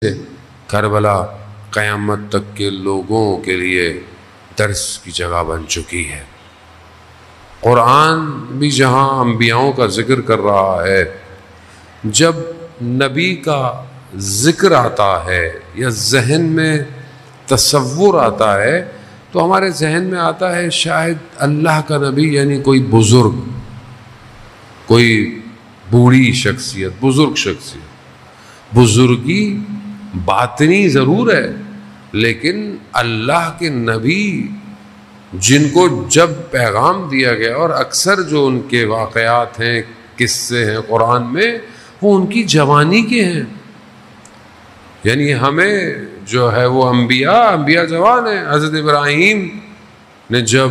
سے کربلا قیامت تک کے لوگوں کے لیے درس کی جگہ بن چکی ہے۔ قرآن بھی جہاں انبیاؤں کا ذکر کر رہا ہے، جب نبی کا ذکر آتا ہے یا ذہن میں تصور آتا ہے تو ہمارے ذہن میں آتا ہے شاید اللہ کا نبی یعنی کوئی بزرگ، کوئی بوڑھی شخصیت، بزرگ شخصیت۔ بزرگی باطنی ضرور ہے، لیکن اللہ کے نبی جن کو جب پیغام دیا گیا، اور اکثر جو ان کے واقعات ہیں، قصے ہیں قرآن میں، وہ ان کی جوانی کے ہیں۔ یعنی ہمیں جو ہے وہ انبیاء جوان ہیں۔ حضرت ابراہیم نے جب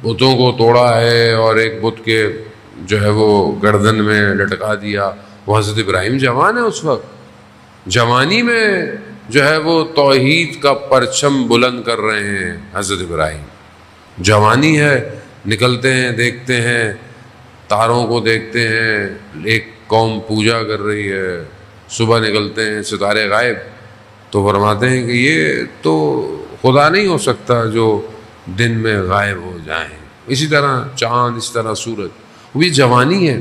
بتوں کو توڑا ہے اور ایک بت کے جو ہے وہ گردن میں لٹکا دیا، وہ حضرت ابراہیم جوان ہے۔ اس وقت جوانی میں جو ہے وہ توحید کا پرچم بلند کر رہے ہیں حضرت ابراہیم۔ جوانی ہے، نکلتے ہیں، دیکھتے ہیں، تاروں کو دیکھتے ہیں، ایک قوم پوجا کر رہی ہے، صبح نکلتے ہیں، ستارے غائب، تو فرماتے ہیں کہ یہ تو خدا نہیں ہو سکتا جو دن میں غائب ہو جائیں۔ اسی طرح چاند، اس طرح سورج، وہ بھی جوانی ہے۔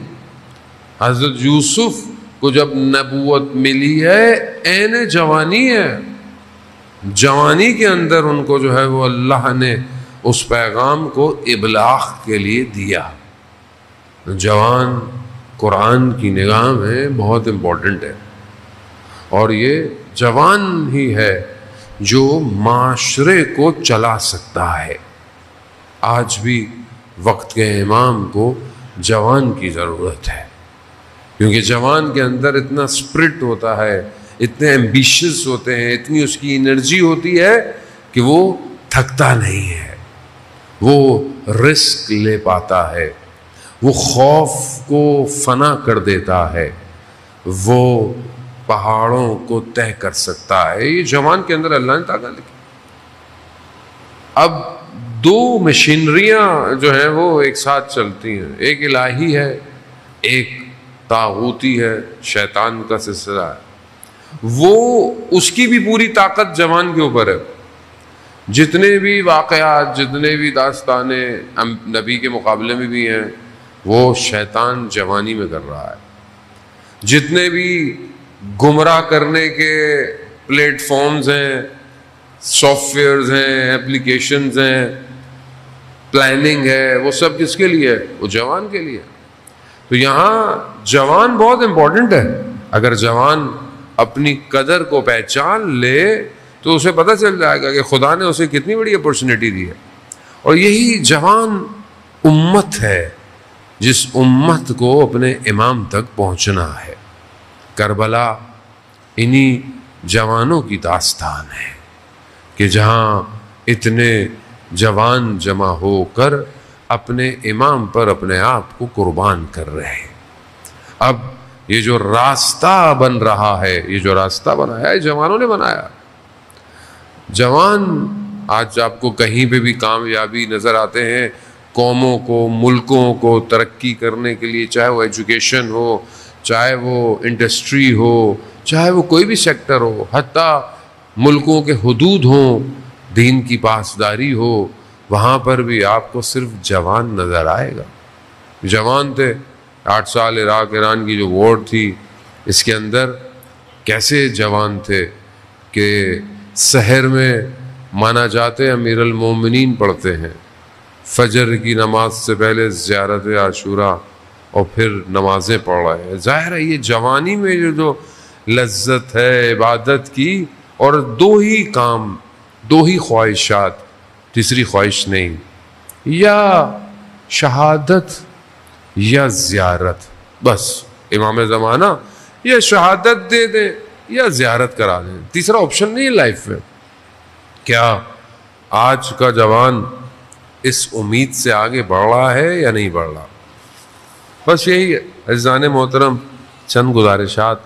حضرت یوسف کو جب نبوت ملی ہے، عین جوانی ہے، جوانی کے اندر ان کو جو ہے وہ اللہ نے اس پیغام کو ابلاغ کے لیے دیا۔ جوان قرآن کی نگاہ میں بہت امپورٹنٹ ہے، اور یہ جوان ہی ہے جو معاشرے کو چلا سکتا ہے۔ آج بھی وقت کے امام کو جوان کی ضرورت ہے، کیونکہ جوان کے اندر اتنا اسپرٹ ہوتا ہے، اتنے ایمبیشس ہوتے ہیں، اتنی اس کی انرجی ہوتی ہے کہ وہ تھکتا نہیں ہے، وہ رسک لے پاتا ہے، وہ خوف کو فنا کر دیتا ہے، وہ پہاڑوں کو طے کر سکتا ہے۔ یہ جوان کے اندر اللہ نے طاقت لکھی۔ اب دو مشینریاں جو ہیں وہ ایک ساتھ چلتی ہیں، ایک الہی ہے، ایک طاغوتی ہے، شیطان کا سلسلہ ہے۔ وہ اس کی بھی پوری طاقت جوان کے اوپر ہے۔ جتنے بھی واقعات، جتنے بھی داستانیں نبی کے مقابلے میں بھی ہیں، وہ شیطان جوانی میں کر رہا ہے۔ جتنے بھی گمراہ کرنے کے پلیٹ فارمز ہیں، سافٹ ویئرز ہیں، اپلیکیشنز ہیں، پلاننگ ہے، وہ سب کس کے لیے ہے؟ وہ جوان کے لیے۔ تو یہاں جوان بہت امپورٹنٹ ہے۔ اگر جوان اپنی قدر کو پہچان لے تو اسے پتہ چل جائے گا کہ خدا نے اسے کتنی بڑی اپورچونٹی دی ہے۔ اور یہی جوان امت ہے جس امت کو اپنے امام تک پہنچنا ہے۔ کربلا انہی جوانوں کی داستان ہے کہ جہاں اتنے جوان جمع ہو کر اپنے امام پر اپنے آپ کو قربان کر رہے ہیں۔ اب یہ جو راستہ بن رہا ہے، یہ جو راستہ بنایا ہے جوانوں نے بنایا۔ جوان آج آپ کو کہیں پہ بھی کامیابی نظر آتے ہیں، قوموں کو، ملکوں کو ترقی کرنے کے لیے، چاہے وہ ایجوکیشن ہو، چاہے وہ انڈسٹری ہو، چاہے وہ کوئی بھی سیکٹر ہو، حتیٰ ملکوں کے حدود ہوں، دین کی پاسداری ہو، وہاں پر بھی آپ کو صرف جوان نظر آئے گا۔ جوان تھے۔ 8 سال عراق ایران کی جو وار تھی، اس کے اندر کیسے جوان تھے کہ سحر میں مانا جاتے امیر المومنین پڑھتے ہیں، فجر کی نماز سے پہلے زیارت عاشورہ، اور پھر نمازیں پڑھ رہے ہیں۔ ظاہر ہے یہ جوانی میں جو لذت ہے عبادت کی، اور دو ہی کام، دو ہی خواہشات، تیسری خواہش نہیں، یا شہادت یا زیارت۔ بس امام زمانہ یا شہادت دے دیں یا زیارت کرا دیں، تیسرا آپشن نہیں ہے لائف میں۔ کیا آج کا جوان اس امید سے آگے بڑھ رہا ہے یا نہیں بڑھ رہا؟ بس یہی ہے عزیزان محترم، چند گزارشات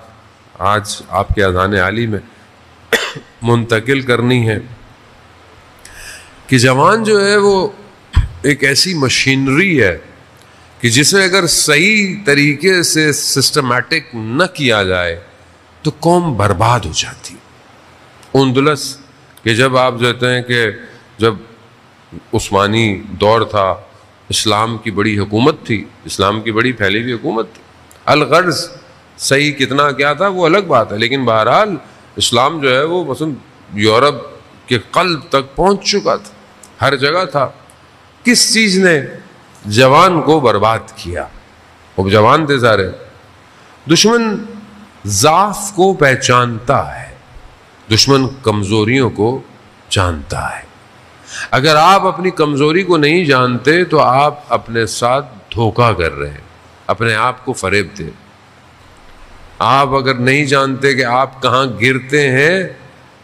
آج آپ کے اذان عالی میں منتقل کرنی ہے کہ جوان جو ہے وہ ایک ایسی مشینری ہے کہ جسے اگر صحیح طریقے سے سسٹمیٹک نہ کیا جائے تو قوم برباد ہو جاتی. اندلس کہ جب آپ کہتے ہیں کہ جب عثمانی دور تھا، اسلام کی بڑی حکومت تھی، اسلام کی بڑی پھیلی ہوئی حکومت تھی. الغرض صحیح کتنا کیا تھا وہ الگ بات ہے، لیکن بہرحال اسلام جو ہے وہ مثلا یورپ کے قلب تک پہنچ چکا تھا، ہر جگہ تھا. کس چیز نے؟ جوان کو برباد کیا. وہ جوان تھے سارے. دشمن ضعف کو پہچانتا ہے، دشمن کمزوریوں کو جانتا ہے. اگر آپ اپنی کمزوری کو نہیں جانتے تو آپ اپنے ساتھ دھوکہ کر رہے ہیں، اپنے آپ کو فریب دے. آپ اگر نہیں جانتے کہ آپ کہاں گرتے ہیں،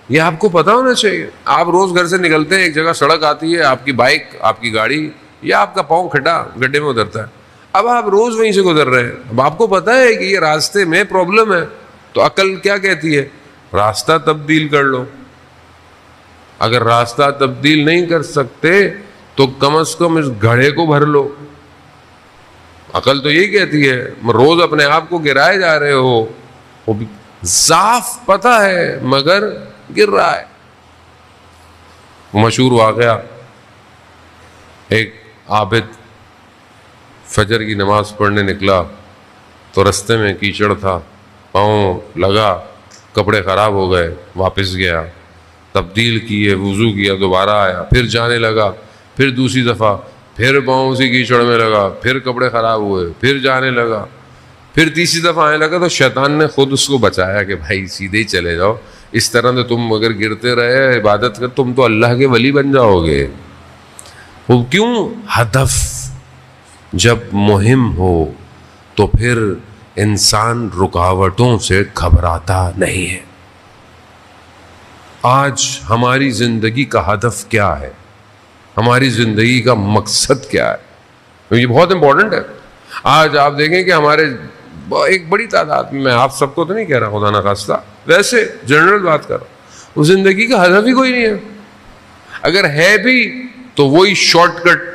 یہ آپ کو پتا ہونا چاہیے. آپ روز گھر سے نکلتے ہیں، ایک جگہ سڑک آتی ہے، آپ کی بائک، آپ کی گاڑی یا آپ کا پاؤں کھڈا گڈھے میں اترتا ہے. اب آپ روز وہیں سے گزر رہے ہیں، اب آپ کو پتا ہے کہ یہ راستے میں پرابلم ہے، تو عقل کیا کہتی ہے؟ راستہ تبدیل کر لو. اگر راستہ تبدیل نہیں کر سکتے تو کم از کم اس گڑھے کو بھر لو. عقل تو یہی کہتی ہے. روز اپنے آپ کو گرائے جا رہے ہو، وہ بھی ضعف پتہ ہے مگر گر رہا ہے. مشہور واقعہ، ایک عابد فجر کی نماز پڑھنے نکلا تو رستے میں کیچڑ تھا، پاؤں لگا، کپڑے خراب ہو گئے، واپس گیا، تبدیل کیے، وضو کیا، دوبارہ آیا، پھر جانے لگا، پھر دوسری دفعہ پھر پاؤں اسی کیچڑ میں لگا، پھر کپڑے خراب ہوئے، پھر جانے لگا، پھر تیسری دفعہ آنے لگا تو شیطان نے خود اس کو بچایا کہ بھائی سیدھے ہی چلے جاؤ، اس طرح سے تم اگر گرتے رہے عبادت کر تم تو اللہ کے ولی بن جاؤ گے. وہ کیوں؟ ہدف جب مہم ہو تو پھر انسان رکاوٹوں سے گھبراتا نہیں ہے. آج ہماری زندگی کا ہدف کیا ہے؟ ہماری زندگی کا مقصد کیا ہے؟ یہ بہت امپورٹنٹ ہے. آج آپ دیکھیں کہ ہمارے ایک بڑی تعداد میں، آپ سب کو تو نہیں کہہ رہا خدا نخواستہ، ویسے جنرل بات کر رہا ہوں، وہ زندگی کا ہدف ہی کوئی نہیں ہے. اگر ہے بھی تو وہی شارٹ کٹ،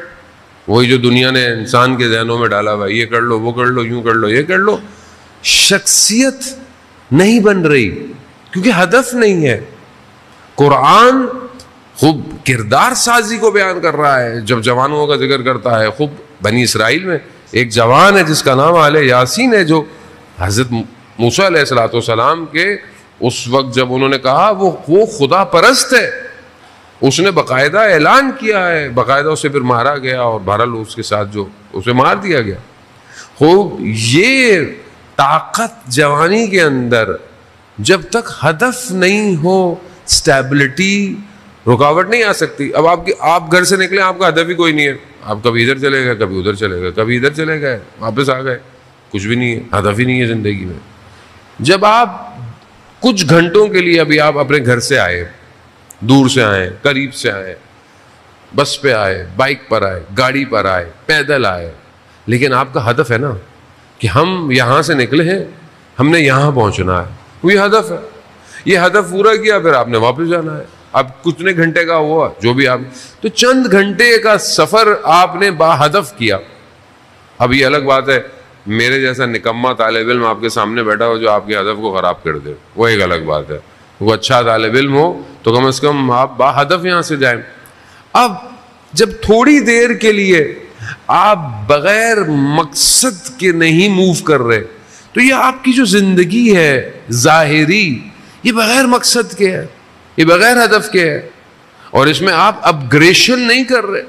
وہی جو دنیا نے انسان کے ذہنوں میں ڈالا ہوا، یہ کر لو، وہ کر لو، یوں کر لو، یہ کر لو. شخصیت نہیں بن رہی کیونکہ ہدف نہیں ہے. قرآن خوب کردار سازی کو بیان کر رہا ہے جب جوانوں کا ذکر کرتا ہے. خوب بنی اسرائیل میں ایک جوان ہے جس کا نام آل یاسین ہے، جو حضرت موسیٰ علیہ السلام کے اس وقت جب انہوں نے کہا وہ خدا پرست ہے، اس نے باقاعدہ اعلان کیا ہے، باقاعدہ اسے پھر مارا گیا اور بہرحال اس کے ساتھ جو اسے مار دیا گیا. خوب یہ طاقت جوانی کے اندر، جب تک ہدف نہیں ہو اسٹیبلٹی، رکاوٹ نہیں آ سکتی. اب آپ گھر سے نکلے، آپ کا ہدف ہی کوئی نہیں ہے، آپ کبھی ادھر چلے گئے، کبھی ادھر چلے گئے، کبھی ادھر چلے گئے، واپس آ گئے، کچھ بھی نہیں ہے، ہدف ہی نہیں ہے زندگی میں. جب آپ کچھ گھنٹوں کے لیے ابھی آپ اپنے گھر سے آئے، دور سے آئے، قریب سے آئے، بس پہ آئے، بائک پر آئے، گاڑی پر آئے، پیدل آئے، لیکن آپ کا ہدف ہے نا کہ ہم یہاں سے نکلے ہیں، ہم نے یہاں پہنچنا ہے، وہی ہدف ہے. یہ ہدف پورا کیا پھر آپ نے واپس جانا ہے. اب کتنے گھنٹے کا ہوا جو بھی آپ، تو چند گھنٹے کا سفر آپ نے با ہدف کیا. اب یہ الگ بات ہے میرے جیسا نکما طالب علم آپ کے سامنے بیٹھا ہو جو آپ کے ہدف کو خراب کر دے، وہ ایک الگ بات ہے. وہ اچھا طالب علم ہو تو کم از کم آپ با ہدف یہاں سے جائیں. اب جب تھوڑی دیر کے لیے آپ بغیر مقصد کے نہیں موو کر رہے تو یہ آپ کی جو زندگی ہے ظاہری، یہ بغیر مقصد کے ہے، یہ بغیر ہدف کے ہے، اور اس میں آپ اپگریشن نہیں کر رہے.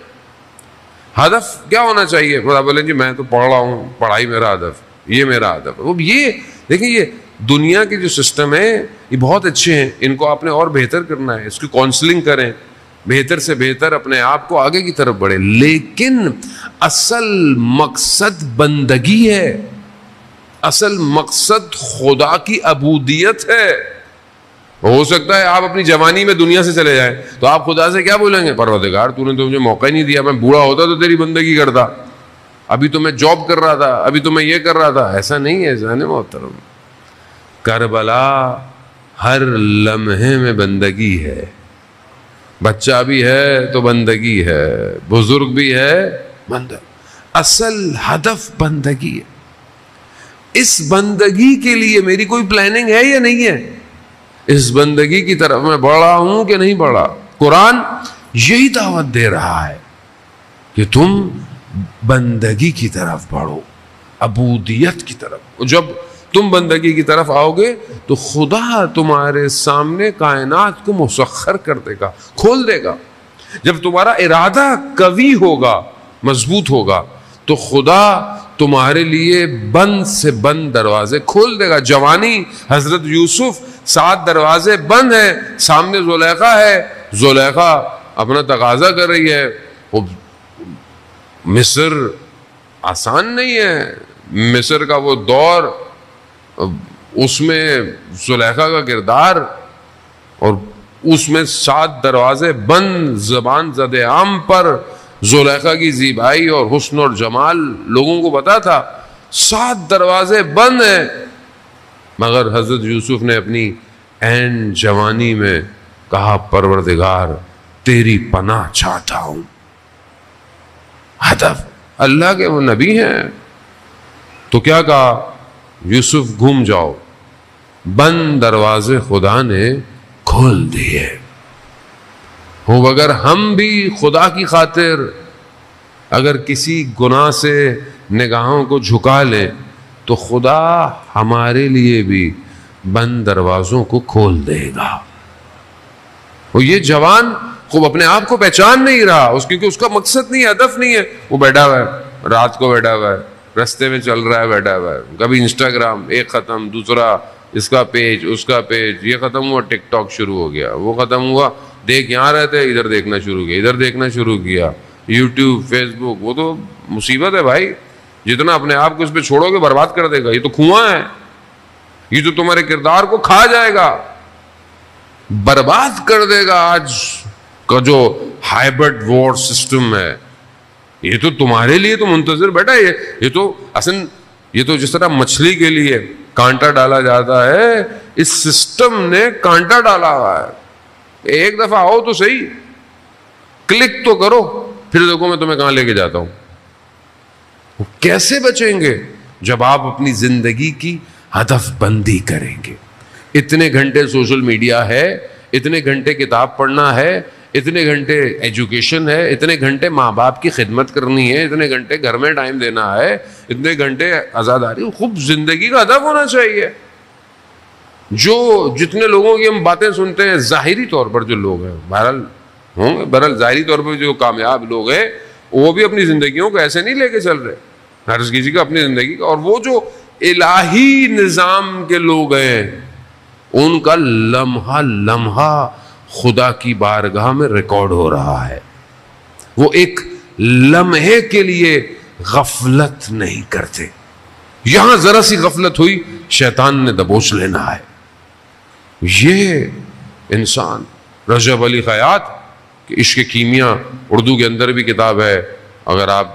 ہدف کیا ہونا چاہیے؟ خدا بولیں جی میں تو پڑھ رہا ہوں، پڑھائی میرا ہدف، یہ میرا ہدف. وہ یہ دیکھیں، یہ دنیا کے جو سسٹم ہے یہ بہت اچھے ہیں، ان کو آپ نے اور بہتر کرنا ہے، اس کی کاؤنسلنگ کریں، بہتر سے بہتر اپنے آپ کو آگے کی طرف بڑھے. لیکن اصل مقصد بندگی ہے، اصل مقصد خدا کی عبودیت ہے. ہو سکتا ہے آپ اپنی جوانی میں دنیا سے چلے جائیں تو آپ خدا سے کیا بولیں گے؟ پروردگار تو نے تو مجھے موقع ہی نہیں دیا، میں بوڑھا ہوتا تو تیری بندگی کرتا، ابھی تو میں جاب کر رہا تھا، ابھی تو میں یہ کر رہا تھا. ایسا نہیں ہے ذہن محترم. کربلا ہر لمحے میں بندگی ہے، بچہ بھی ہے تو بندگی ہے، بزرگ بھی ہے بندگی. اصل ہدف بندگی ہے. اس بندگی کے لیے میری کوئی پلاننگ ہے یا نہیں ہے؟ اس بندگی کی طرف میں بڑھ رہا ہوں کہ نہیں بڑھ رہا؟ قرآن یہی دعوت دے رہا ہے کہ تم بندگی کی طرف بڑھو، عبودیت کی طرف. جب تم بندگی کی طرف آؤ گے تو خدا تمہارے سامنے کائنات کو مسخر کر دے گا، کھول دے گا. جب تمہارا ارادہ قوی ہوگا، مضبوط ہوگا، تو خدا تمہارے لیے بند سے بند دروازے کھول دے گا. جوانی حضرت یوسف، 7 دروازے بند ہیں، سامنے زلیخا ہے، زلیخا اپنا تقاضا کر رہی ہے. وہ مصر آسان نہیں ہے، مصر کا وہ دور، اس میں زلیخا کا کردار، اور اس میں 7 دروازے بند، زبان زد عام پر زلیخا کی زیبائی اور حسن اور جمال لوگوں کو پتا تھا. 7 دروازے بند ہیں، مگر حضرت یوسف نے اپنی عین جوانی میں کہا پروردگار تیری پناہ چاہتا ہوں. ہدف اللہ کے وہ نبی ہیں، تو کیا کہا؟ یوسف گھوم جاؤ. بند دروازے خدا نے کھول دیے. ہو اگر ہم بھی خدا کی خاطر اگر کسی گناہ سے نگاہوں کو جھکا لیں تو خدا ہمارے لیے بھی بند دروازوں کو کھول دے گا. وہ یہ جوان خوب اپنے آپ کو پہچان نہیں رہا، کیونکہ اس کا مقصد نہیں ہے، ہدف نہیں ہے. وہ بیٹھا ہوا ہے، رات کو بیٹھا ہوا ہے، رستے میں چل رہا ہے، بیٹھا ہوا ہے، کبھی انسٹاگرام ایک ختم، دوسرا اس کا پیج، اس کا پیج، یہ ختم ہوا ٹک ٹاک شروع ہو گیا، وہ ختم ہوا دیکھ یہاں رہتے ادھر دیکھنا شروع کیا، ادھر دیکھنا شروع کیا، یوٹیوب، فیس بک. وہ تو مصیبت ہے بھائی، جتنا اپنے آپ کو اس پہ چھوڑو گے برباد کر دے گا. یہ تو کنواں ہے، یہ تو تمہارے کردار کو کھا جائے گا، برباد کر دے گا. آج کا جو ہائبرڈ وار سسٹم ہے، یہ تو تمہارے لیے تو منتظر بیٹا. یہ تو اصل یہ تو جس طرح مچھلی کے لیے کانٹا ڈالا جاتا ہے، اس سسٹم نے کانٹا ڈالا ہوا ہے. ایک دفعہ آؤ تو صحیح، کلک تو کرو، پھر دیکھو میں تمہیں کہاں لے کے جاتا ہوں. کیسے بچیں گے؟ جب آپ اپنی زندگی کی ہدف بندی کریں گے. اتنے گھنٹے سوشل میڈیا ہے، اتنے گھنٹے کتاب پڑھنا ہے، اتنے گھنٹے ایجوکیشن ہے، اتنے گھنٹے ماں باپ کی خدمت کرنی ہے، اتنے گھنٹے گھر میں ٹائم دینا ہے، اتنے گھنٹے آزاداری. خوب زندگی کا ہدف ہونا چاہیے. جو جتنے لوگوں کی ہم باتیں سنتے ہیں ظاہری طور پر، جو لوگ ہیں بہرحال ظاہری طور پر جو کامیاب لوگ ہیں، وہ بھی اپنی زندگیوں کو ایسے نہیں لے کے چل رہے. ہر کسی کا اپنی زندگی کا، اور وہ جو الہی نظام کے لوگ ہیں ان کا لمحہ لمحہ خدا کی بارگاہ میں ریکارڈ ہو رہا ہے. وہ ایک لمحے کے لیے غفلت نہیں کرتے. یہاں ذرا سی غفلت ہوئی شیطان نے دبوچ لینا ہے. یہ انسان رجب علی خیاط کہ عشق کیمیا، اردو کے اندر بھی کتاب ہے، اگر آپ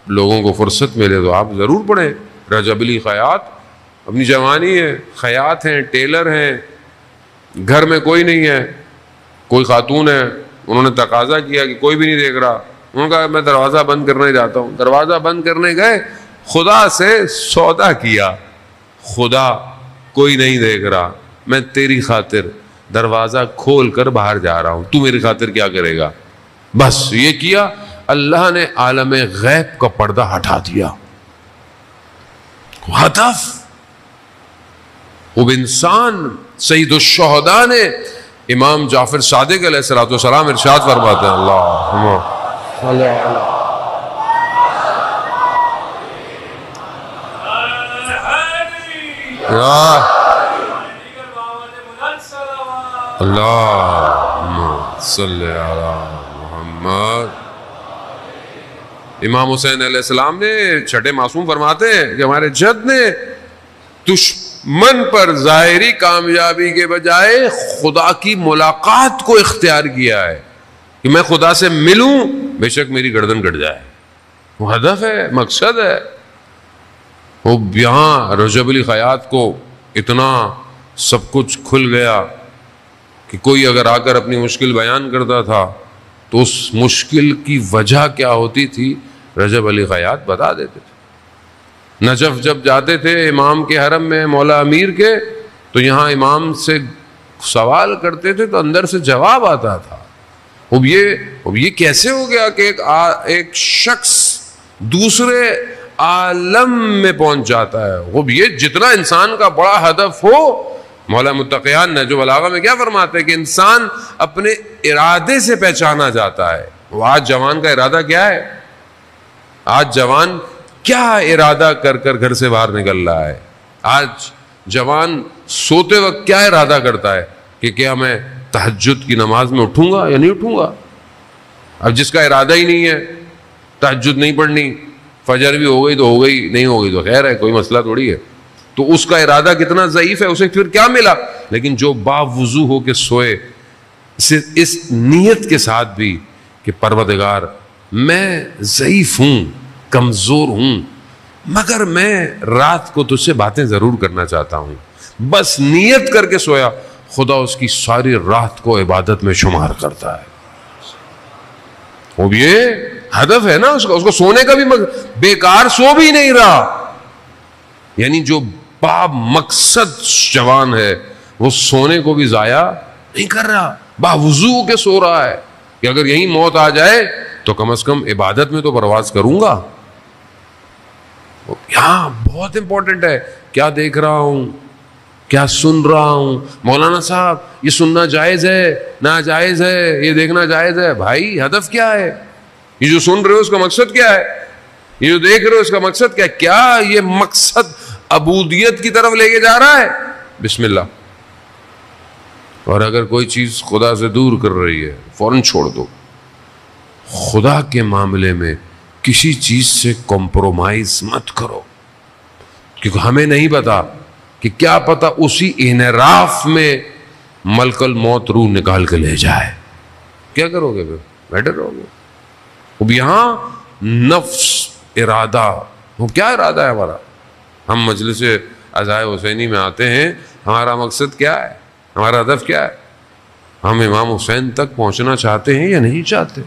لوگوں کو فرصت ملے تو آپ ضرور پڑھیں. رجب علی خیاط اپنی جوانی ہے، خیاط ہیں، ٹیلر ہیں، گھر میں کوئی نہیں ہے، کوئی خاتون ہے، انہوں نے تقاضا کیا کہ کوئی بھی نہیں دیکھ رہا، انہوں نے کہا میں دروازہ بند کرنے جاتا ہوں. دروازہ بند کرنے گئے، خدا سے سودا کیا، خدا کوئی نہیں دیکھ رہا، میں تیری خاطر دروازہ کھول کر باہر جا رہا ہوں، تو میری خاطر کیا کرے گا؟ بس یہ کیا، اللہ نے عالم غیب کا پردہ ہٹا دیا. ہدف وہ انسان. سید الشہداء نے امام جعفر صادق علیہ السلام ارشاد فرماتے ہیں، اللہم صلی علی محمد. امام حسین علیہ السلام نے چھٹے معصوم فرماتے ہیں کہ ہمارے جد نے دشمن پر ظاہری کامیابی کے بجائے خدا کی ملاقات کو اختیار کیا ہے کہ میں خدا سے ملوں، بے شک میری گردن کٹ جائے. وہ ہدف ہے، مقصد ہے. وہ یہاں رجب علی خیاط کو اتنا سب کچھ کھل گیا کہ کوئی اگر آ کر اپنی مشکل بیان کرتا تھا تو اس مشکل کی وجہ کیا ہوتی تھی رجب علی خیاط بتا دیتے تھے. نجف جب جاتے تھے امام کے حرم میں مولا امیر کے، تو یہاں امام سے سوال کرتے تھے تو اندر سے جواب آتا تھا۔ اب یہ کیسے ہو گیا کہ ایک شخص دوسرے عالم میں پہنچ جاتا ہے؟ اب یہ جتنا انسان کا بڑا ہدف ہو، مولا متقیان نہج البلاغہ میں کیا فرماتے ہیں کہ انسان اپنے ارادے سے پہچانا جاتا ہے۔ وہ آج جوان کا ارادہ کیا ہے؟ آج جوان کیا ارادہ کر کر گھر سے باہر نکل رہا ہے؟ آج جوان سوتے وقت کیا ارادہ کرتا ہے کہ کیا میں تہجد کی نماز میں اٹھوں گا یا نہیں اٹھوں گا؟ اب جس کا ارادہ ہی نہیں ہے تہجد نہیں پڑھنی، فجر بھی ہو گئی تو ہو گئی، نہیں ہو گئی تو خیر ہے، کوئی مسئلہ تھوڑی ہے، تو اس کا ارادہ کتنا ضعیف ہے، اسے پھر کیا ملا؟ لیکن جو باوضو ہو کے سوئے اس نیت کے ساتھ بھی کہ پروردگار میں ضعیف ہوں، کمزور ہوں، مگر میں رات کو تجھ سے باتیں ضرور کرنا چاہتا ہوں، بس نیت کر کے سویا، خدا اس کی ساری رات کو عبادت میں شمار کرتا ہے۔ وہ بھی یہ ہدف ہے نا اس کو سونے کا بھی بیکار سو بھی نہیں رہا، یعنی جو با مقصد جوان ہے وہ سونے کو بھی ضائع نہیں کر رہا، باوضو کے سو رہا ہے کہ اگر یہی موت آ جائے تو کم از کم عبادت میں تو پرواز کروں گا۔ یہاں بہت امپورٹنٹ ہے، کیا دیکھ رہا ہوں، کیا سن رہا ہوں؟ مولانا صاحب یہ سننا جائز ہے، ناجائز ہے، یہ دیکھنا جائز ہے؟ بھائی ہدف کیا ہے؟ یہ جو سن رہے ہو اس کا مقصد کیا ہے؟ یہ جو دیکھ رہے ہو اس کا مقصد کیا ہے؟ کیا یہ مقصد عبودیت کی طرف لے کے جا رہا ہے؟ بسم اللہ۔ اور اگر کوئی چیز خدا سے دور کر رہی ہے فوراً چھوڑ دو۔ خدا کے معاملے میں کسی چیز سے کمپرومائز مت کرو، کیونکہ ہمیں نہیں پتا کہ کیا پتا اسی انحراف میں ملک الموت روح نکال کے لے جائے۔ کیا کرو گے پھر؟ بیٹھے رہو گے۔ اب یہاں نفس ارادہ، وہ کیا ارادہ ہے ہمارا؟ ہم مجلس عزائے حسینی میں آتے ہیں، ہمارا مقصد کیا ہے؟ ہمارا ہدف کیا ہے؟ ہم امام حسین تک پہنچنا چاہتے ہیں یا نہیں چاہتے؟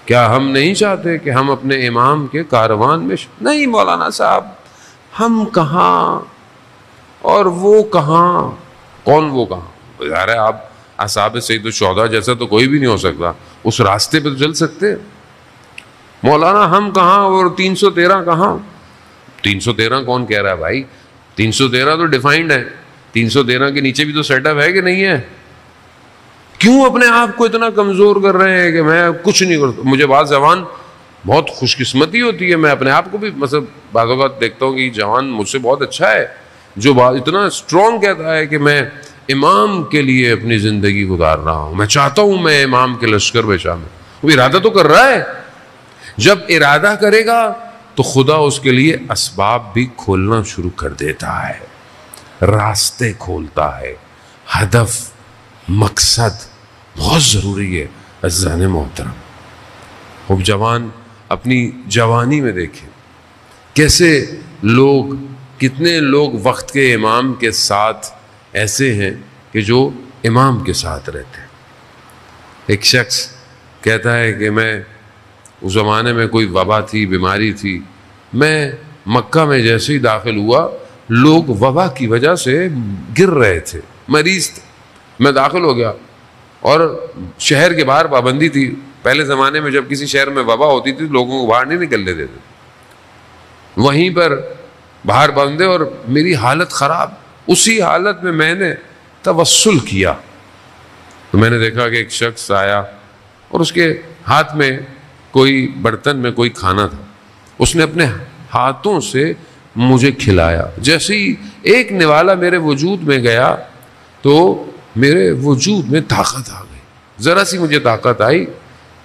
کیا ہم نہیں چاہتے کہ ہم اپنے امام کے کاروان میں نہیں مولانا صاحب ہم کہاں اور وہ کہاں؟ کون وہ کہاں؟ ظاہر ہے آپ اصحاب سید الشہداء جیسا تو کوئی بھی نہیں ہو سکتا، اس راستے پہ تو چل سکتے۔ مولانا ہم کہاں اور 313 کہاں؟ 313 کون کہہ رہا ہے بھائی؟ 313 تو ڈیفائنڈ ہے، 313 کے نیچے بھی تو سیٹ اپ ہے کہ نہیں ہے؟ کیوں اپنے آپ کو اتنا کمزور کر رہے ہیں کہ میں کچھ نہیں کرتا؟ مجھے بعض جوان بہت خوش قسمتی ہوتی ہے، میں اپنے آپ کو بھی مثلا بعض اوقات دیکھتا ہوں کہ جوان مجھ سے بہت اچھا ہے جو اتنا اسٹرانگ کہتا ہے کہ میں امام کے لیے اپنی زندگی گزار رہا ہوں، میں چاہتا ہوں میں امام کے لشکر میں شامل۔ وہ ارادہ تو کر رہا ہے، جب ارادہ کرے گا تو خدا اس کے لیے اسباب بھی کھولنا شروع کر دیتا ہے، راستے کھولتا ہے۔ ہدف، مقصد بہت ضروری ہے عزیزان محترم۔ اب جوان اپنی جوانی میں دیکھیں کیسے لوگ، کتنے لوگ وقت کے امام کے ساتھ ایسے ہیں کہ جو امام کے ساتھ رہتے ہیں۔ ایک شخص کہتا ہے کہ میں اس زمانے میں کوئی وبا تھی، بیماری تھی، میں مکہ میں جیسے ہی داخل ہوا لوگ وبا کی وجہ سے گر رہے تھے، مریض تھے، میں داخل ہو گیا اور شہر کے باہر پابندی تھی۔ پہلے زمانے میں جب کسی شہر میں وبا ہوتی تھی لوگوں کو باہر نہیں نکلنے دیتے، وہیں پر باہر بندے، اور میری حالت خراب۔ اسی حالت میں نے توسل کیا تو میں نے دیکھا کہ ایک شخص آیا اور اس کے ہاتھ میں کوئی برتن میں کوئی کھانا تھا، اس نے اپنے ہاتھوں سے مجھے کھلایا۔ جیسے ہی ایک نوالا میرے وجود میں گیا تو میرے وجود میں طاقت آ گئی، ذرا سی مجھے طاقت آئی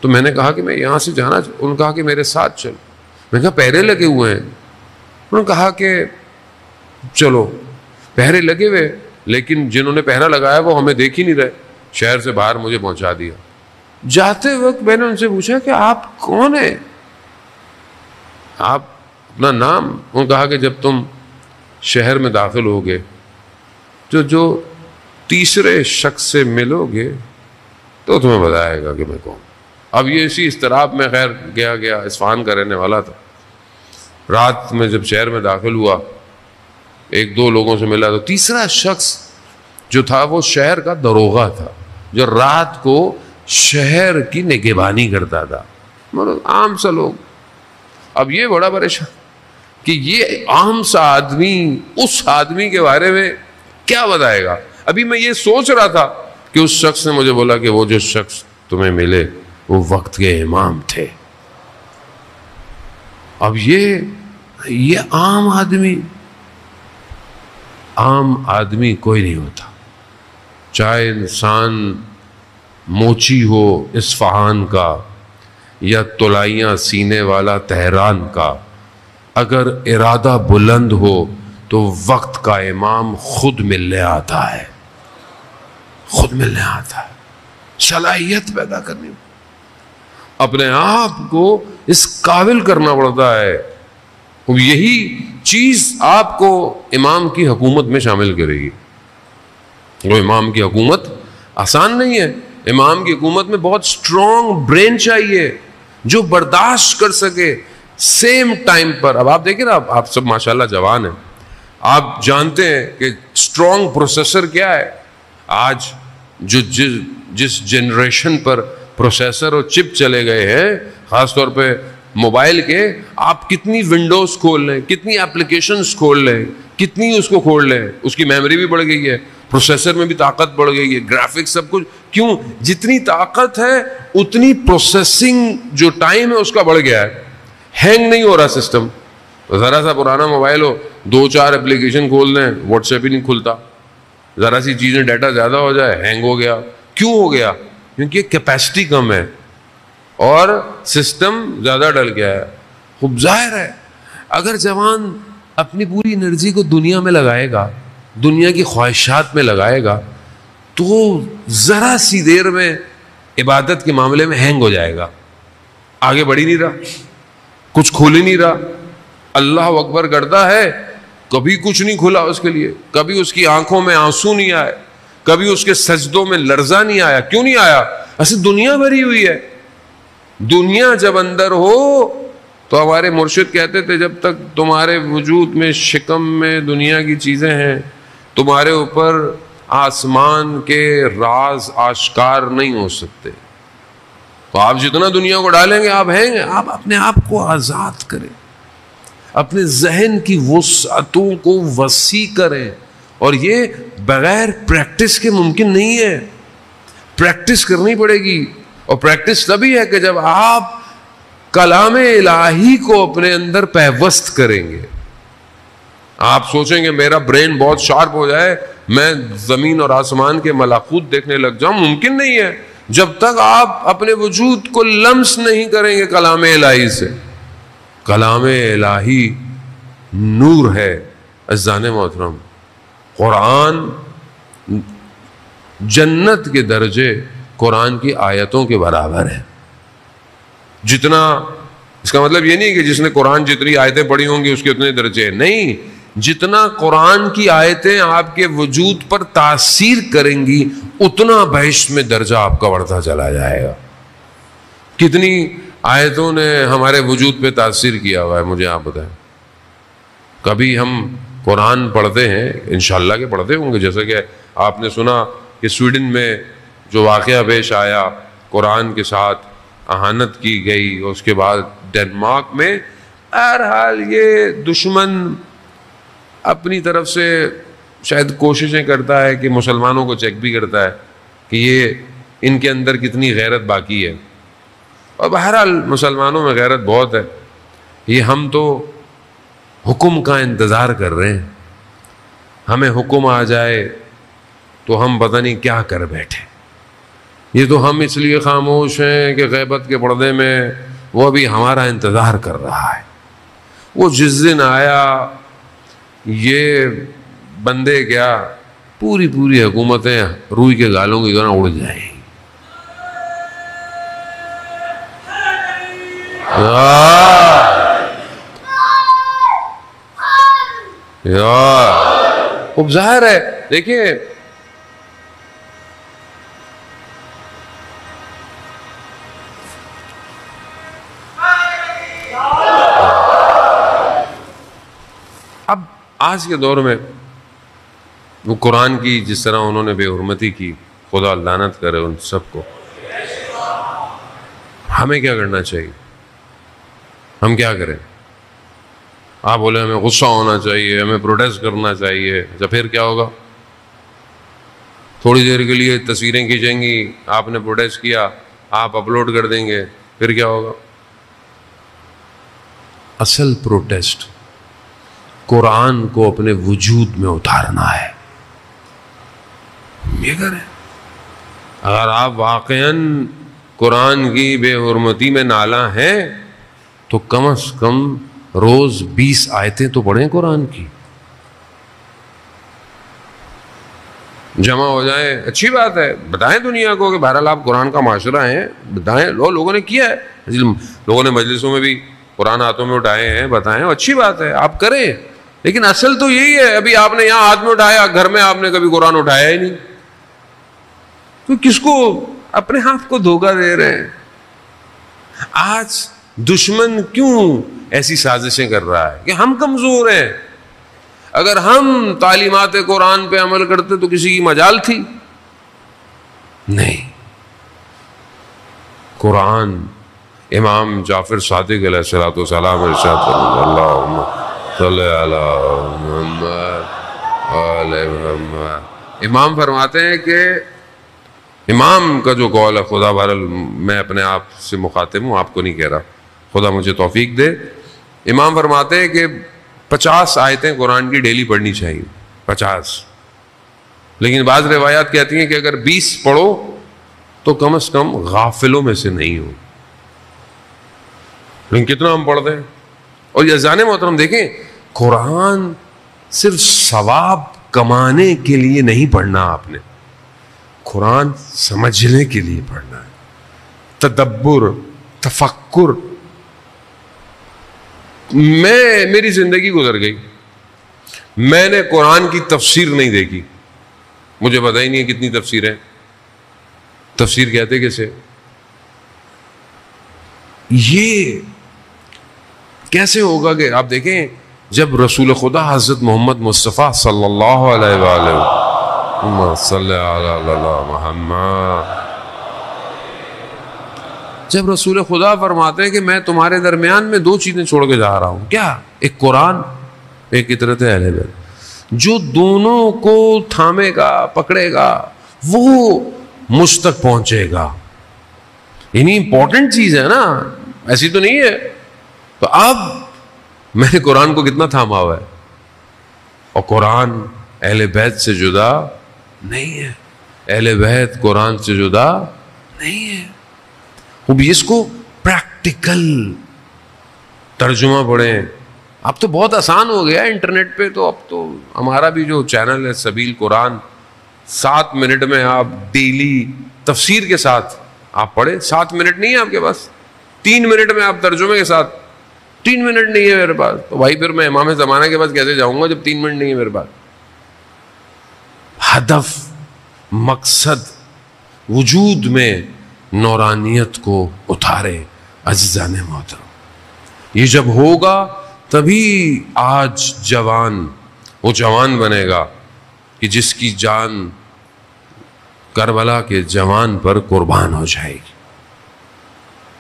تو میں نے کہا کہ میں یہاں سے جانا، انہوں نے کہا کہ میرے ساتھ چل۔ میں نے کہا پہرے لگے ہوئے ہیں؟ انہوں نے کہا کہ چلو۔ پہرے لگے ہوئے، لیکن جنہوں نے پہرا لگایا وہ ہمیں دیکھ ہی نہیں رہے، شہر سے باہر مجھے پہنچا دیا۔ جاتے وقت میں نے ان سے پوچھا کہ آپ کون ہیں، آپ اپنا نام؟ انہوں نے کہا کہ جب تم شہر میں داخل ہوگے تو جو تیسرے شخص سے ملو گے تو تمہیں بتائے گا کہ میں کون۔ اب یہ اسی اضطراب میں خیر گیا اصفہان کا رہنے والا تھا، رات میں جب شہر میں داخل ہوا، ایک دو لوگوں سے ملا، تو تیسرا شخص جو تھا وہ شہر کا دروغہ تھا، جو رات کو شہر کی نگہبانی کرتا تھا، مطلب عام سا لوگ۔ اب یہ بڑا پریشان کہ یہ عام سا آدمی اس آدمی کے بارے میں کیا بتائے گا۔ ابھی میں یہ سوچ رہا تھا کہ اس شخص نے مجھے بولا کہ وہ جو شخص تمہیں ملے وہ وقت کے امام تھے۔ اب یہ عام آدمی کوئی نہیں ہوتا، چاہے انسان موچی ہو اصفہان کا یا تلائیاں سینے والا تہران کا، اگر ارادہ بلند ہو تو وقت کا امام خود ملنے آتا ہے، خود ملنے آتا ہے۔ صلاحیت پیدا کرنی، اپنے آپ کو اس قابل کرنا پڑتا ہے۔ یہی چیز آپ کو امام کی حکومت میں شامل کرے گی۔ وہ امام کی حکومت آسان نہیں ہے، امام کی حکومت میں بہت سٹرونگ برین چاہیے جو برداشت کر سکے سیم ٹائم پر۔ اب آپ دیکھیں نا، آپ سب ماشاءاللہ جوان ہیں، آپ جانتے ہیں کہ سٹرونگ پروسیسر کیا ہے۔ آج جو جس جنریشن پر پروسیسر اور چپ چلے گئے ہیں، خاص طور پہ موبائل کے، آپ کتنی ونڈوز کھول لیں، کتنی اپلیکیشنز کھول لیں، کتنی اس کو کھول لیں، اس کی میموری بھی بڑھ گئی ہے، پروسیسر میں بھی طاقت بڑھ گئی ہے، گرافکس سب کچھ۔ کیوں؟ جتنی طاقت ہے اتنی پروسیسنگ جو ٹائم ہے اس کا بڑھ گیا ہے، ہینگ نہیں ہو رہا سسٹم۔ ذرا سا پرانا موبائل ہو، 2-4 اپلیکیشن کھول دیں، واٹس ایپ ہی نہیں کھلتا، ذرا سی چیزیں ڈیٹا زیادہ ہو جائے ہینگ ہو گیا۔ کیوں ہو گیا؟ کیونکہ کیپیسٹی کم ہے اور سسٹم زیادہ ڈل گیا ہے۔ خوب ظاہر ہے اگر جوان اپنی پوری انرجی کو دنیا میں لگائے گا، دنیا کی خواہشات میں لگائے گا، تو ذرا سی دیر میں عبادت کے معاملے میں ہینگ ہو جائے گا، آگے بڑھ ہی نہیں رہا، کچھ کھول ہی نہیں رہا۔ اللہ اکبر کرتا ہے، کبھی کچھ نہیں کھلا اس کے لیے، کبھی اس کی آنکھوں میں آنسو نہیں آئے، کبھی اس کے سجدوں میں لرزہ نہیں آیا۔ کیوں نہیں آیا؟ ایسے دنیا بھری ہوئی ہے۔ دنیا جب اندر ہو تو ہمارے مرشد کہتے تھے جب تک تمہارے وجود میں شکم میں دنیا کی چیزیں ہیں، تمہارے اوپر آسمان کے راز آشکار نہیں ہو سکتے۔ تو آپ جتنا دنیا کو ڈالیں گے آپ ہیں گے۔ آپ اپنے آپ کو آزاد کریں، اپنے ذہن کی وسعتوں کو وسیع کریں، اور یہ بغیر پریکٹس کے ممکن نہیں ہے، پریکٹس کرنی پڑے گی۔ اور پریکٹس تبھی ہے کہ جب آپ کلام الہی کو اپنے اندر پیوست کریں گے۔ آپ سوچیں گے میرا برین بہت شارپ ہو جائے، میں زمین اور آسمان کے ملاکوت دیکھنے لگ جاؤں، ممکن نہیں ہے جب تک آپ اپنے وجود کو لمس نہیں کریں گے کلام الہی سے۔ کلام الہی نور ہے عزیزان محترم۔ قرآن جنت کے درجے قرآن کی آیتوں کے برابر ہے۔ جتنا، اس کا مطلب یہ نہیں کہ جس نے قرآن جتنی آیتیں پڑھی ہوں گی اس کے اتنے درجے، نہیں، جتنا قرآن کی آیتیں آپ کے وجود پر تاثیر کریں گی اتنا بہشت میں درجہ آپ کا بڑھتا چلا جائے گا۔ کتنی آیتوں نے ہمارے وجود پہ تاثیر کیا ہوا ہے مجھے آپ بتائیں۔ کبھی ہم قرآن پڑھتے ہیں، انشاءاللہ کہ پڑھتے ہوں گے، جیسا کہ آپ نے سنا کہ سویڈن میں جو واقعہ پیش آیا، قرآن کے ساتھ اہانت کی گئی، اس کے بعد ڈنمارک میں، بہرحال یہ دشمن اپنی طرف سے شاید کوششیں کرتا ہے کہ مسلمانوں کو چیک بھی کرتا ہے کہ یہ ان کے اندر کتنی غیرت باقی ہے، اور بہرحال مسلمانوں میں غیرت بہت ہے۔ یہ ہم تو حکم کا انتظار کر رہے ہیں، ہمیں حکم آ جائے تو ہم پتہ نہیں کیا کر بیٹھے۔ یہ تو ہم اس لیے خاموش ہیں کہ غیبت کے پردے میں وہ بھی ہمارا انتظار کر رہا ہے۔ وہ جس دن آیا یہ بندے کیا پوری حکومتیں روئی کے گالوں کی طرح اڑ جائیں۔ خوب ظاہر ہے، دیکھیں آج کے دور میں وہ قرآن کی جس طرح انہوں نے بے حرمتی کی، خدا لعنت کرے ان سب کو، ہمیں کیا کرنا چاہیے؟ ہم کیا کریں؟ آپ بولے ہمیں غصہ ہونا چاہیے، ہمیں پروٹیسٹ کرنا چاہیے، اچھا پھر کیا ہوگا؟ تھوڑی دیر کے لیے تصویریں کھینچیں گی، آپ نے پروٹیسٹ کیا، آپ اپلوڈ کر دیں گے، پھر کیا ہوگا؟ اصل پروٹیسٹ قرآن کو اپنے وجود میں اتارنا ہے، یہ کریں۔ اگر آپ واقعاً قرآن کی بے حرمتی میں نالاں ہیں تو کم از کم روز 20 آیتیں تو پڑھیں قرآن کی، جمع ہو جائیں، اچھی بات ہے، بتائیں دنیا کو کہ بہرحال آپ قرآن کا معاشرہ ہیں، بتائیں، لوگوں نے کیا ہے، لوگوں نے مجلسوں میں بھی قرآن ہاتھوں میں اٹھائے ہیں، بتائیں، اچھی بات ہے، آپ کریں، لیکن اصل تو یہی ہے۔ ابھی آپ نے یہاں ہاتھ میں اٹھایا، گھر میں آپ نے کبھی قرآن اٹھایا ہی نہیں، تو کس کو اپنے ہاتھ کو دھوکہ دے رہے ہیں؟ آج دشمن کیوں ایسی سازشیں کر رہا ہے کہ ہم کمزور ہیں؟ اگر ہم تعلیمات قرآن پہ عمل کرتے تو کسی کی مجال تھی؟ نہیں۔ قرآن امام جعفر صادق علیہ الصلوۃ والسلام ارشاد فرماتے، اللہم صلی علی محمد وعلی محمد، امام فرماتے ہیں کہ امام کا جو قول ہے، خدا بہرحال میں اپنے آپ سے مخاطب ہوں، آپ کو نہیں کہہ رہا، خدا مجھے توفیق دے، امام فرماتے ہیں کہ 50 آیتیں قرآن کی ڈیلی پڑھنی چاہیے، 50، لیکن بعض روایات کہتی ہیں کہ اگر 20 پڑھو تو کم از کم غافلوں میں سے نہیں ہو۔ لیکن کتنا ہم پڑھتے ہیں؟ اور یہ اذان محترم دیکھیں، قرآن صرف ثواب کمانے کے لیے نہیں پڑھنا، آپ نے قرآن سمجھنے کے لیے پڑھنا ہے، تدبر، تفکر۔ میری زندگی گزر گئی، میں نے قرآن کی تفسیر نہیں دیکھی، مجھے پتہ ہی نہیں ہے کتنی تفسیریں، تفسیر کہتے کیسے؟ یہ کیسے ہوگا کہ آپ دیکھیں جب رسول خدا حضرت محمد مصطفیٰ صلی اللہ علیہ وآلہ صلی علی محمد، جب رسول خدا فرماتے ہیں کہ میں تمہارے درمیان میں 2 چیزیں چھوڑ کے جا رہا ہوں، کیا؟ ایک قرآن، ایک اطرت اہل بیت، جو دونوں کو تھامے گا، پکڑے گا، وہ مجھ تک پہنچے گا۔ یعنی امپورٹنٹ چیز ہے نا، ایسی تو نہیں ہے۔ تو اب میں نے قرآن کو کتنا تھاما ہوا ہے، اور قرآن اہل بیت سے جدا نہیں ہے، اہل بیت قرآن سے جدا نہیں ہے۔ وہ بھی اس کو پریکٹیکل ترجمہ پڑھیں۔ اب تو بہت آسان ہو گیا انٹرنیٹ پہ، تو اب تو ہمارا بھی جو چینل ہے سبیل قرآن، 7 منٹ میں آپ ڈیلی تفسیر کے ساتھ آپ پڑھیں۔ 7 منٹ نہیں ہے آپ کے پاس، 3 منٹ میں آپ ترجمے کے ساتھ، 3 منٹ نہیں ہے میرے پاس، تو بھائی پھر میں امام زمانہ کے پاس کیسے جاؤں گا جب 3 منٹ نہیں ہے میرے پاس؟ ہدف، مقصد، وجود میں نورانیت کو اتارے عزیزان محترم۔ یہ جب ہوگا تبھی آج جوان وہ جوان بنے گا کہ جس کی جان کربلا کے جوان پر قربان ہو جائے گی۔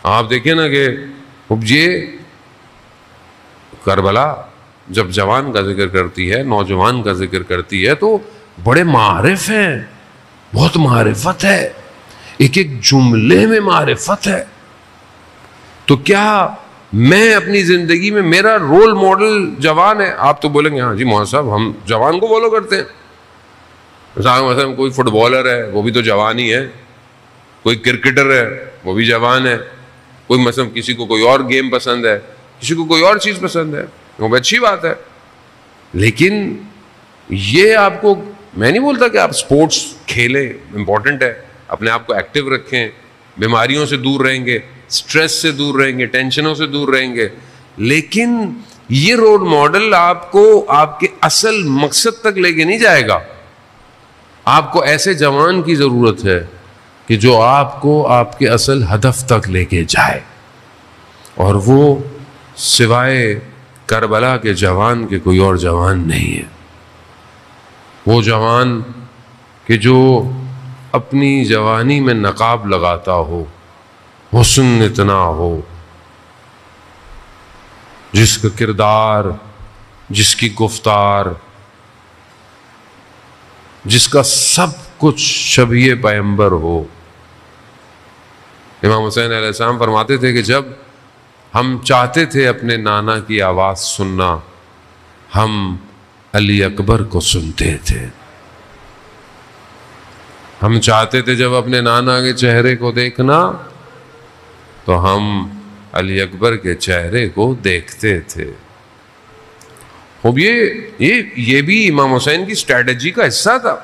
آپ دیکھیں نا کہ یہ کربلا جب جوان کا ذکر کرتی ہے، نوجوان کا ذکر کرتی ہے، تو بڑے معارف ہیں، بہت معرفت ہے، ایک ایک جملے میں معرفت ہے۔ تو کیا میں اپنی زندگی میں میرا رول ماڈل جوان ہے؟ آپ تو بولیں گے ہاں جی مولانا صاحب ہم جوان کو فالو کرتے ہیں، مثلا کوئی فٹ بالر ہے وہ بھی تو جوان ہی ہے، کوئی کرکٹر ہے وہ بھی جوان ہے، کوئی مثلا کسی کو کوئی اور گیم پسند ہے، کسی کو کوئی اور چیز پسند ہے، وہ بھی اچھی بات ہے۔ لیکن یہ آپ کو، میں نہیں بولتا کہ آپ سپورٹس کھیلیں، امپورٹنٹ ہے، اپنے آپ کو ایکٹیو رکھیں، بیماریوں سے دور رہیں گے، سٹریس سے دور رہیں گے، ٹینشنوں سے دور رہیں گے، لیکن یہ رول ماڈل آپ کو آپ کے اصل مقصد تک لے کے نہیں جائے گا۔ آپ کو ایسے جوان کی ضرورت ہے کہ جو آپ کو آپ کے اصل ہدف تک لے کے جائے، اور وہ سوائے کربلا کے جوان کے کوئی اور جوان نہیں ہے. وہ جوان کہ جو اپنی جوانی میں نقاب لگاتا ہو، حسن اتنا ہو، جس کا کردار، جس کی گفتار، جس کا سب کچھ شبیہ پیغمبر ہو. امام حسین علیہ السلام فرماتے تھے کہ جب ہم چاہتے تھے اپنے نانا کی آواز سننا، ہم علی اکبر کو سنتے تھے. ہم چاہتے تھے جب اپنے نانا کے چہرے کو دیکھنا تو ہم علی اکبر کے چہرے کو دیکھتے تھے. اب یہ بھی امام حسین کی اسٹریٹجی کا حصہ تھا.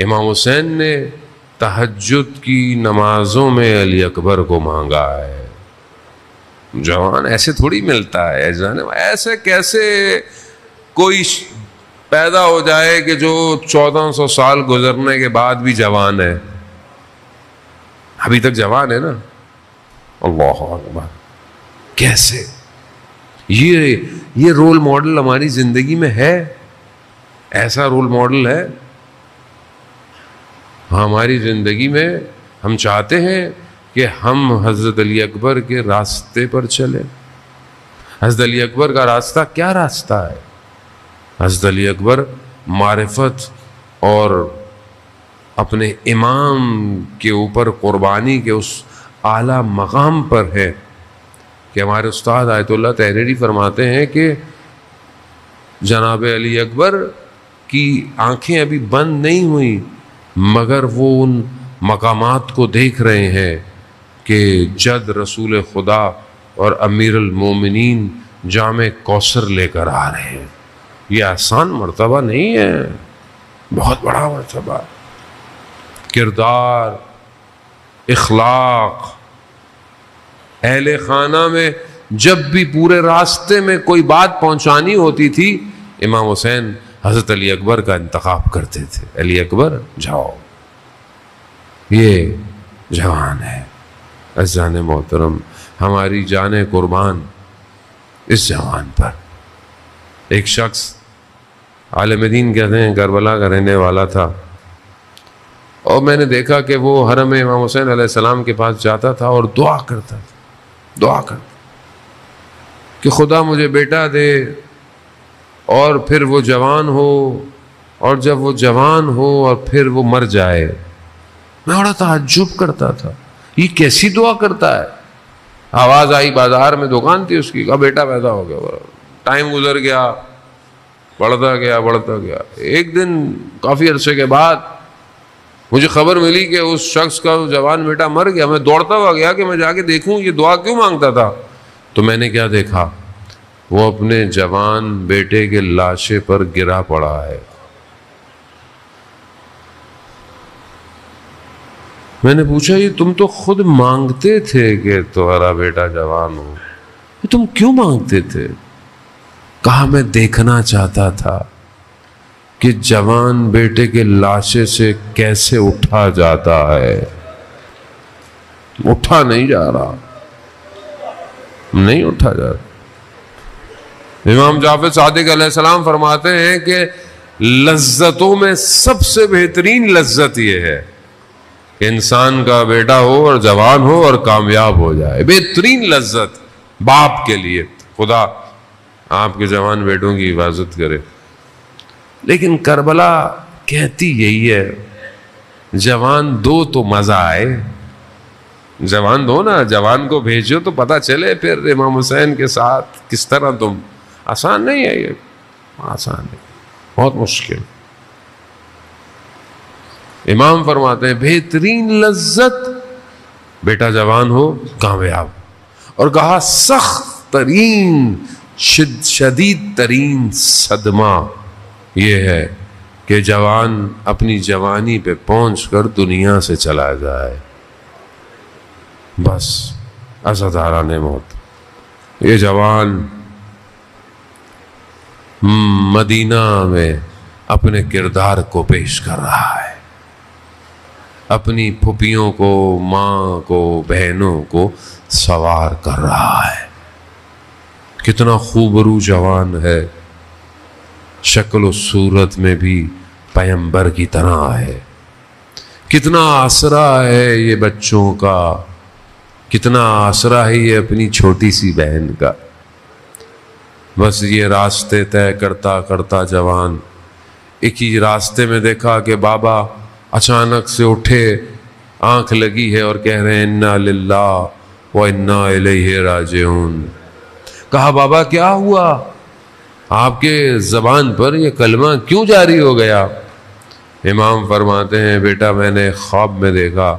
امام حسین نے تہجد کی نمازوں میں علی اکبر کو مانگا ہے. جوان ایسے تھوڑی ملتا ہے، ایسے کیسے کوئی پیدا ہو جائے کہ جو 1400 سال گزرنے کے بعد بھی جوان ہے. ابھی تک جوان ہے نا. اللہ اکبر. کیسے یہ رول ماڈل ہماری زندگی میں ہے؟ ایسا رول ماڈل ہے ہماری زندگی میں؟ ہم چاہتے ہیں کہ ہم حضرت علی اکبر کے راستے پر چلیں. حضرت علی اکبر کا راستہ کیا راستہ ہے؟ حضرت علی اکبر معرفت اور اپنے امام کے اوپر قربانی کے اس اعلیٰ مقام پر ہے کہ ہمارے استاد آیت اللہ تحریری فرماتے ہیں کہ جناب علی اکبر کی آنکھیں ابھی بند نہیں ہوئیں مگر وہ ان مقامات کو دیکھ رہے ہیں کہ جد رسول خدا اور امیر المومنین جام کوثر لے کر آ رہے ہیں. یہ آسان مرتبہ نہیں ہے، بہت بڑا مرتبہ. کردار، اخلاق، اہل خانہ میں جب بھی پورے راستے میں کوئی بات پہنچانی ہوتی تھی، امام حسین حضرت علی اکبر کا انتخاب کرتے تھے. علی اکبر جاؤ. یہ جوان ہے. عزیزان محترم، ہماری جانیں قربان اس جوان پر. ایک شخص عالم دین کہتے ہیں کربلا کا رہنے والا تھا، اور میں نے دیکھا کہ وہ حرم امام حسین علیہ السلام کے پاس جاتا تھا اور دعا کرتا کہ خدا مجھے بیٹا دے اور پھر وہ جوان ہو، اور جب وہ جوان ہو اور پھر وہ مر جائے. میں بڑا تعجب کرتا تھا، یہ کیسی دعا کرتا ہے؟ آواز آئی، بازار میں دکان تھی اس کی، کہا بیٹا پیدا ہو گیا. ٹائم گزر گیا، بڑھتا گیا. ایک دن کافی عرصے کے بعد مجھے خبر ملی کہ اس شخص کا جوان بیٹا مر گیا. میں دوڑتا ہوا گیا کہ میں جا کے دیکھوں یہ دعا کیوں مانگتا تھا. تو میں نے کیا دیکھا، وہ اپنے جوان بیٹے کے لاشے پر گرا پڑا ہے. میں نے پوچھا یہ تم تو خود مانگتے تھے کہ تمہارا بیٹا جوان ہو، یہ تم کیوں مانگتے تھے؟ کہا میں دیکھنا چاہتا تھا کہ جوان بیٹے کے لاشے سے کیسے اٹھا جاتا ہے. اٹھا نہیں جا رہا. امام جعفر صادق علیہ السلام فرماتے ہیں کہ لذتوں میں سب سے بہترین لذت یہ ہے کہ انسان کا بیٹا ہو اور جوان ہو اور کامیاب ہو جائے. بہترین لذت باپ کے لیے. خدا آپ کے جوان بیٹوں کی حفاظت کرے. لیکن کربلا کہتی یہی ہے، جوان دو تو مزہ آئے. جوان دو نا، جوان کو بھیجو تو پتہ چلے پھر امام حسین کے ساتھ کس طرح تم. آسان نہیں ہے یہ، آسان نہیں، بہت مشکل. امام فرماتے ہیں بہترین لذت بیٹا جوان ہو، کامیاب. اور کہا سخت ترین شدید ترین صدمہ یہ ہے کہ جوان اپنی جوانی پہ پہنچ کر دنیا سے چلا جائے. بس عزادارانِ موت. یہ جوان مدینہ میں اپنے کردار کو پیش کر رہا ہے، اپنی پھوپھیوں کو، ماں کو، بہنوں کو سوار کر رہا ہے کتنا خوبرو جوان ہے، شکل و صورت میں بھی پیغمبر کی طرح ہے، کتنا آسرا ہے یہ بچوں کا، کتنا آسرا ہے یہ اپنی چھوٹی سی بہن کا۔ بس یہ راستے طے کرتا کرتا جوان ایک ہی راستے میں دیکھا کہ بابا اچانک سے اٹھے، آنکھ لگی ہے اور کہہ رہے ہیں انا للہ و انا الیہ راجعون۔ کہا بابا کیا ہوا، آپ کے زبان پر یہ کلمہ کیوں جاری ہو گیا؟ امام فرماتے ہیں بیٹا میں نے خواب میں دیکھا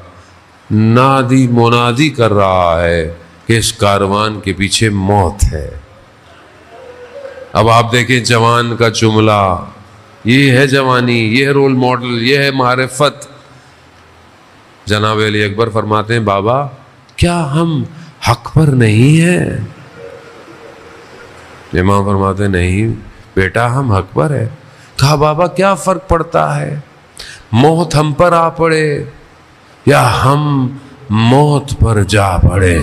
نادی منادی کر رہا ہے کہ اس کاروان کے پیچھے موت ہے۔ اب آپ دیکھیں جوان کا جملہ، یہ ہے جوانی، یہ ہے رول ماڈل، یہ ہے معرفت۔ جناب علی اکبر فرماتے ہیں بابا کیا ہم حق پر نہیں ہیں؟ امام فرماتے ہیں نہیں بیٹا ہم حق پر ہے۔ کہا بابا کیا فرق پڑتا ہے، موت ہم پر آ پڑے یا ہم موت پر جا پڑے؟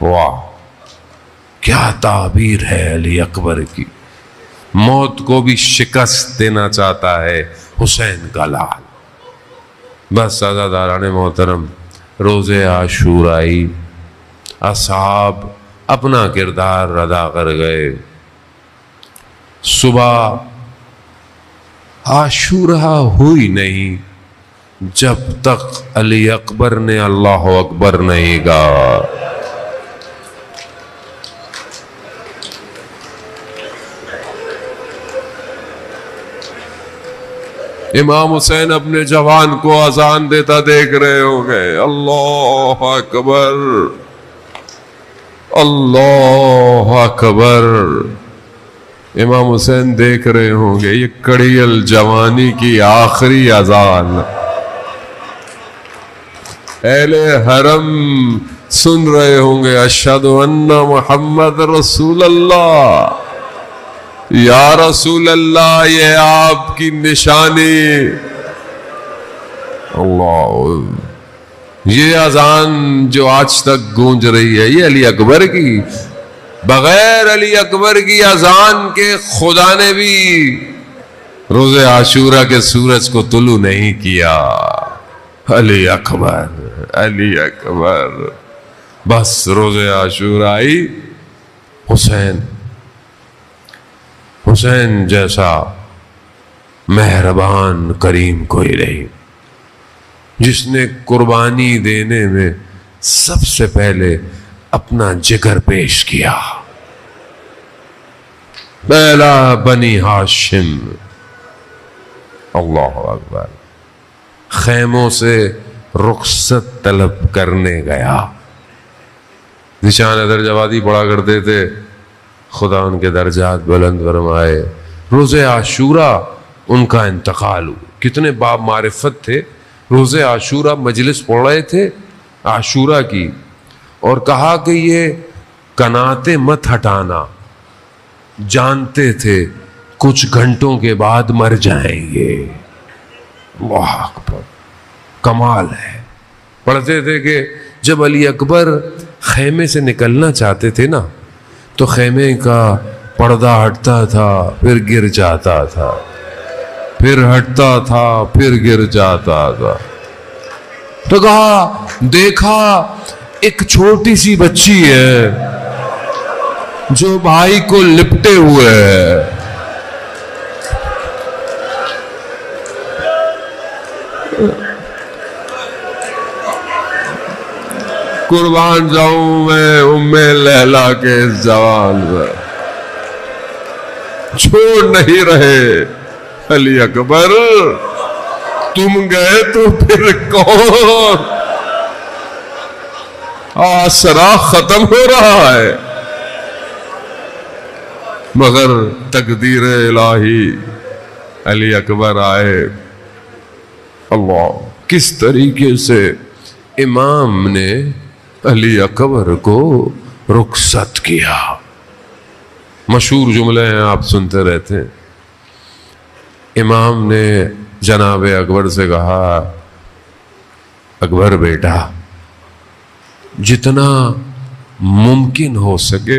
واہ کیا تعبیر ہے علی اکبر کی، موت کو بھی شکست دینا چاہتا ہے حسین کا لال۔ بس عزاداران محترم، روز عاشورائی اصحاب اپنا کردار ادا کر گئے۔ صبح عاشورہ ہوئی نہیں جب تک علی اکبر نے اللہ اکبر نہیں کہا۔ امام حسین اپنے جوان کو اذان دیتا دیکھ رہے ہوں گے، اللہ اکبر اللہ اکبر۔ امام حسین دیکھ رہے ہوں گے یہ کڑیل جوانی کی آخری اذان۔ اہل حرم سن رہے ہوں گے اشہد ان محمد رسول اللہ، یا رسول اللہ یہ آپ کی نشانی۔ اللہ، یہ اذان جو آج تک گونج رہی ہے یہ علی اکبر کی، بغیر علی اکبر کی اذان کے خدا نے بھی روز عاشورہ کے سورج کو طلوع نہیں کیا۔ علی اکبر علی اکبر۔ بس روز عاشورہ آئی، حسین جیسا مہربان کریم کوئی نہیں، جس نے قربانی دینے میں سب سے پہلے اپنا جگر پیش کیا۔ پہلا بنی ہاشم، اللہ اکبر، خیموں سے رخصت طلب کرنے گیا۔ ذیشان حیدر جوادی پڑھا کرتے تھے، خدا ان کے درجات بلند فرمائے۔ روز عاشورہ ان کا انتقال ہوا، کتنے باب معرفت تھے، روز عاشورہ مجلس پڑھ رہے تھے عاشورہ کی، اور کہا کہ یہ کناتے مت ہٹانا، جانتے تھے کچھ گھنٹوں کے بعد مر جائیں گے۔ اللہ اکبر، کمال ہے۔ پڑھتے تھے کہ جب علی اکبر خیمے سے نکلنا چاہتے تھے نا تو خیمے کا پردہ ہٹتا تھا پھر گر جاتا تھا، پھر ہٹتا تھا پھر گر جاتا تھا۔ تو کہا دیکھا ایک چھوٹی سی بچی ہے جو بھائی کو لپٹے ہوئے ہے، قربان جاؤں میں ام لیلا کے زوال پر، چھوڑ نہیں رہے علی اکبر، تم گئے تو پھر کون؟ آسرا ختم ہو رہا ہے، مگر تقدیر الہی علی اکبر آئے۔ اللہ، کس طریقے سے امام نے علی اکبر کو رخصت کیا۔ مشہور جملے ہیں، آپ سنتے رہتے ہیں۔ امام نے جناب اکبر سے کہا اکبر بیٹا، جتنا ممکن ہو سکے